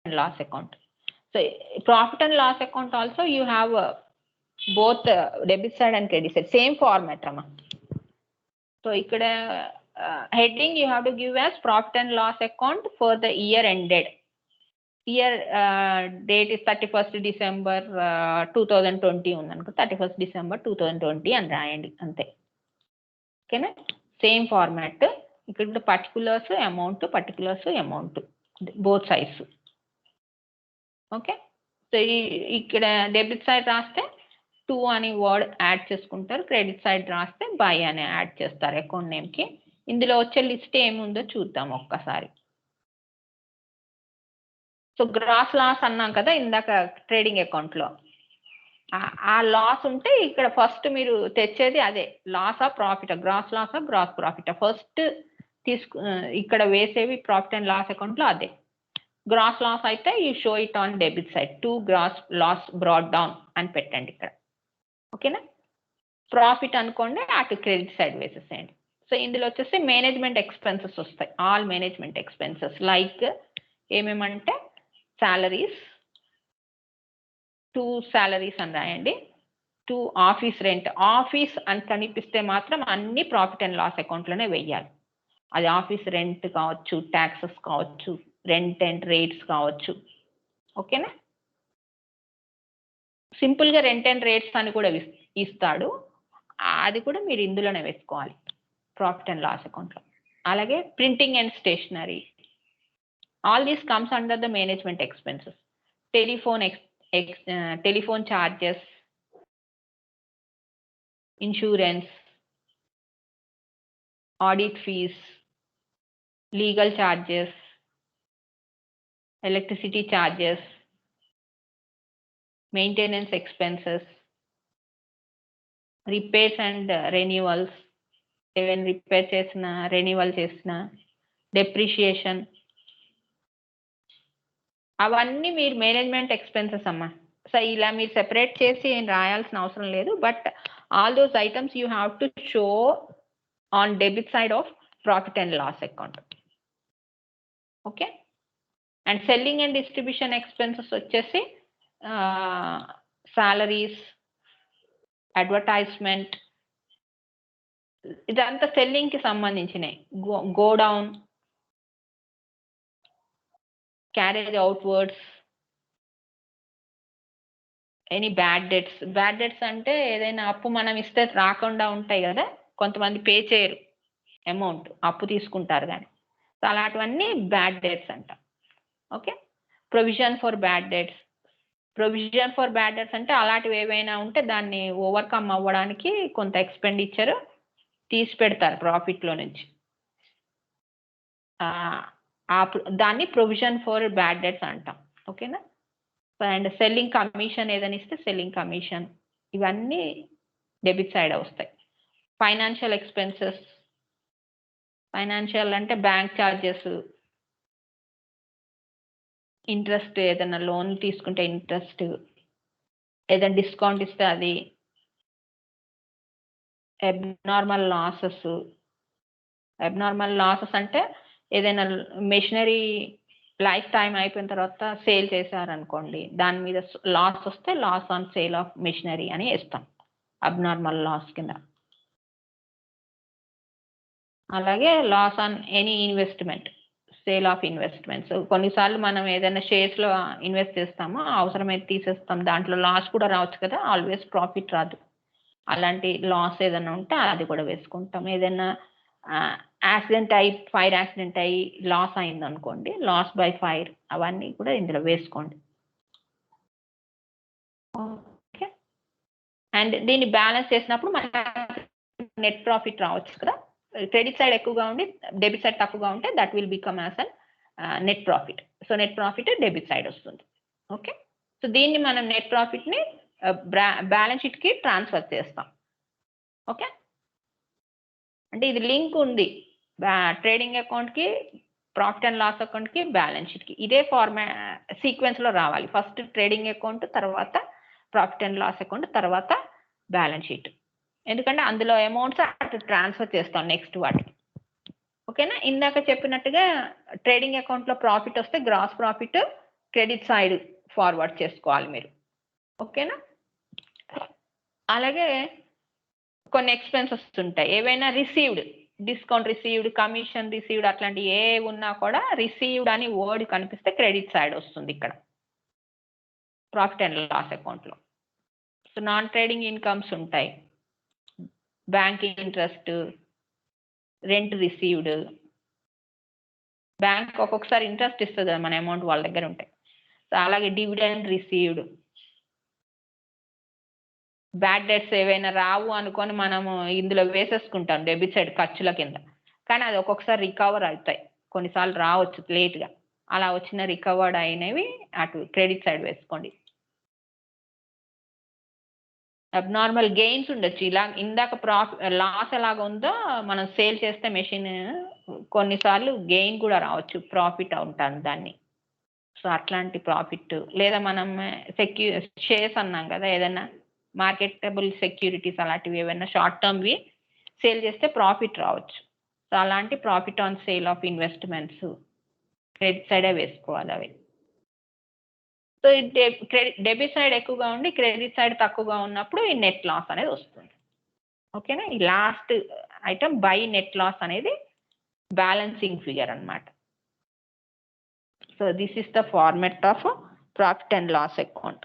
and loss account. So profit and loss account also you have both debit side and credit side, same format amma. So ikkada heading you have to give as profit and loss account for the year ended. Year date is 31st December 2020 undanuko, 31st December 2020 అని రాయండి అంతే. ఓకేనా, same format. ఇక్కడ particulars amount both sides. Okay, so ఇక్కడ debit side రాస్తే 2 అని word add చేసుకుంటారు, credit side రాస్తే బై అని యాడ్ చేస్తారు అకౌంట్ నేమ్కి. ఇందులో వచ్చే లిస్ట్ ఏముందో చూద్దాం ఒక్కసారి. సో గ్రాస్ లాస్ అన్నాం కదా ఇందాక ట్రేడింగ్ అకౌంట్లో, ఆ లాస్ ఉంటే ఇక్కడ ఫస్ట్ మీరు తెచ్చేది అదే loss of profit, gross loss of gross profit first ఇక్కడ వేసేవి ప్రాఫిట్ అండ్ లాస్ అకౌంట్లో అదే. గ్రాస్ లాస్ అయితే you show it on debit side, 2 gross loss brought down అని పెట్టండి ఇక్కడ. ఓకేనా, ప్రాఫిట్ అనుకోండి అటు క్రెడిట్ సైడ్ వేసేసేయండి. సో ఇందులో వచ్చేసి మేనేజ్మెంట్ ఎక్స్పెన్సెస్ వస్తాయి, ఆల్ మేనేజ్మెంట్ ఎక్స్పెన్సెస్ లైక్ ఏమేమంటే సాలరీస్, 2 సాలరీస్ అని రాయండి, 2 ఆఫీస్ రెంట్. ఆఫీస్ అని కనిపిస్తే మాత్రం అన్ని ప్రాఫిట్ అండ్ లాస్ అకౌంట్లోనే వెయ్యాలి. అది ఆఫీస్ రెంట్ కావచ్చు, ట్యాక్సెస్ కావచ్చు, రెంట్ అండ్ రేట్స్ కావచ్చు. ఓకేనా, సింపుల్గా రెంట్ అండ్ రేట్స్ అని కూడా ఇస్తాడు, అది కూడా మీరు ఇందులోనే వేసుకోవాలి ప్రాఫిట్ అండ్ లాస్ అకౌంట్లో. అలాగే printing and stationery, all this comes under the management expenses. Telephone charges, insurance, audit fees, legal charges, electricity charges, maintenance expenses, repairs and renewals, even repair chesna renewal chesna, depreciation, అవన్నీ మీరు management expenses అమ్మా. So ఇలా మీరు separate చేసి ఏం రాయాల్సిన అవసరం లేదు, but all those items you have to show on debit side of profit and loss account. Okay, and selling and distribution expenses వచ్చేసి సాలరీస్, అడ్వర్టైజ్మెంట్, ఇదంతా సెల్లింగ్కి సంబంధించినవి. Godown, carriage outwards, any bad debts అంటే ఏదైనా అప్పు మనం ఇస్తే రాకుండా ఉంటాయి కదా, కొంతమంది పే చేయరు అమౌంట్, అప్పు తీసుకుంటారు కానీ, సో అలాంటివన్నీ బ్యాడ్ డెట్స్ అంట. Okay, provision for bad debts అంటే అలాంటివి ఏవైనా ఉంటే దాన్ని ఓవర్కమ్ అవ్వడానికి కొంత ఎక్స్పెండిచర్ తీసి పెడతారు ప్రాఫిట్లో నుంచి, దాన్ని ప్రొవిజన్ ఫర్ బ్యాడ్ డెట్స్ అంటాం. ఓకేనా, అండ్ సెల్లింగ్ కమిషన్ ఏదైనా ఇస్తే సెల్లింగ్ కమిషన్, ఇవన్నీ డెబిట్ సైడ్ వస్తాయి. ఫైనాన్షియల్ ఎక్స్పెన్సెస్, ఫైనాన్షియల్ అంటే బ్యాంక్ ఛార్జెస్, ఇంట్రెస్ట్, ఏదైనా లోన్ తీసుకుంటే ఇంట్రెస్ట్, ఏదైనా డిస్కౌంట్ ఇస్తే అది, అబ్నార్మల్ లాసెస్ అంటే ఏదైనా మెషినరీ లైఫ్ టైం అయిపోయిన తర్వాత సేల్ చేశారనుకోండి, దాని మీద లాస్ వస్తే loss on sale of machinery అని వేస్తాం అబ్నార్మల్ లాస్ కింద. అలాగే loss on any investment, sale of investments. కొన్నిసార్లు మనం ఏదైనా షేర్స్లో ఇన్వెస్ట్ చేస్తామో అవసరమైతే తీసేస్తాం, దాంట్లో లాస్ కూడా రావచ్చు కదా, ఆల్వేస్ ప్రాఫిట్ రాదు. అలాంటి లాస్ ఏదైనా ఉంటే అది కూడా వేసుకుంటాం. ఏదైనా యాక్సిడెంట్ అయ్యి, ఫైర్ యాక్సిడెంట్ అయ్యి లాస్ అయింది అనుకోండి, లాస్ బై ఫైర్, అవన్నీ కూడా ఇందులో వేసుకోండి. ఓకే, అండ్ దీన్ని బ్యాలెన్స్ చేసినప్పుడు మనకి నెట్ ప్రాఫిట్ రావచ్చు కదా. క్రెడిట్ సైడ్ ఎక్కువగా ఉండి డెబిట్ సైడ్ తక్కువగా ఉంటే that will become as an net profit. So net profit debit side వస్తుంది. ఓకే, సో దీన్ని మనం నెట్ ప్రాఫిట్ని బ్యాలెన్స్ షీట్కి ట్రాన్స్ఫర్ చేస్తాం. ఓకే, అంటే ఇది లింక్ ఉంది ట్రేడింగ్ అకౌంట్కి, ప్రాఫిట్ అండ్ లాస్ అకౌంట్కి, బ్యాలెన్స్ షీట్కి. ఇదే సీక్వెన్స్లో రావాలి. ఫస్ట్ ట్రేడింగ్ అకౌంట్, తర్వాత ప్రాఫిట్ అండ్ లాస్ అకౌంట్, తర్వాత బ్యాలెన్స్ షీట్. ఎందుకంటే అందులో అమౌంట్స్ అటు ట్రాన్స్ఫర్ చేస్తాం నెక్స్ట్ వాటికి. ఓకేనా, ఇందాక చెప్పినట్టుగా ట్రేడింగ్ అకౌంట్లో ప్రాఫిట్ వస్తే gross profit credit side forward చేసుకోవాలి మీరు. ఓకేనా? అలాగే కొన్ని ఎక్స్పెన్సెస్ ఉంటాయి, ఏవైనా received, discount received, commission received, అట్లాంటి ఏ ఉన్నా కూడా రిసీవ్డ్ అని వర్డ్ కనిపిస్తే క్రెడిట్ సైడ్ వస్తుంది ఇక్కడ ప్రాఫిట్ అండ్ లాస్ అకౌంట్లో. సో నాన్ ట్రేడింగ్ ఇన్కమ్స్ ఉంటాయి, bank interest, rent received. Bank ఒక్కొక్కసారి ఇంట్రెస్ట్ ఇస్తుంది కదా మన అమౌంట్ వాళ్ళ దగ్గర ఉంటాయి. సో అలాగే డివిడెండ్ రిసీవ్డ్. బ్యాడ్ డెట్స్ ఏవైనా రావు అనుకొని మనము ఇందులో వేసేసుకుంటాం డెబిట్ సైడ్ ఖర్చుల కింద, కానీ అది ఒక్కొక్కసారి రికవర్ అవుతాయి, కొన్నిసార్లు రావచ్చు లేట్గా. అలా వచ్చిన రికవర్డ్ అయినవి అటు క్రెడిట్ సైడ్ వేసుకోండి. అబ్నార్మల్ గెయిన్స్ ఉండొచ్చు, ఇలా ఇందాక లాస్ ఎలాగ ఉందో మనం సేల్ చేస్తే మెషిన్ కొన్నిసార్లు గెయిన్ కూడా రావచ్చు, ప్రాఫిట్ ఉంటాను దాన్ని. సో అట్లాంటి ప్రాఫిట్, లేదా మనం షేర్స్ అన్నాం కదా, ఏదైనా మార్కెటబుల్ సెక్యూరిటీస్ అలాంటివి ఏవైనా షార్ట్ టర్మ్వి సేల్ చేస్తే ప్రాఫిట్ రావచ్చు. సో అలాంటి profit on sale of investments credit సైడే వేసుకోవాలి అవి. సో డెబిట్ సైడ్ ఎక్కువగా ఉండి క్రెడిట్ సైడ్ తక్కువగా ఉన్నప్పుడు ఈ నెట్ లాస్ అనేది వస్తుంది. ఓకేనా? ఈ last item by net loss అనేది బ్యాలెన్సింగ్ ఫిగర్ అన్నమాట. So this is the format of profit and loss account.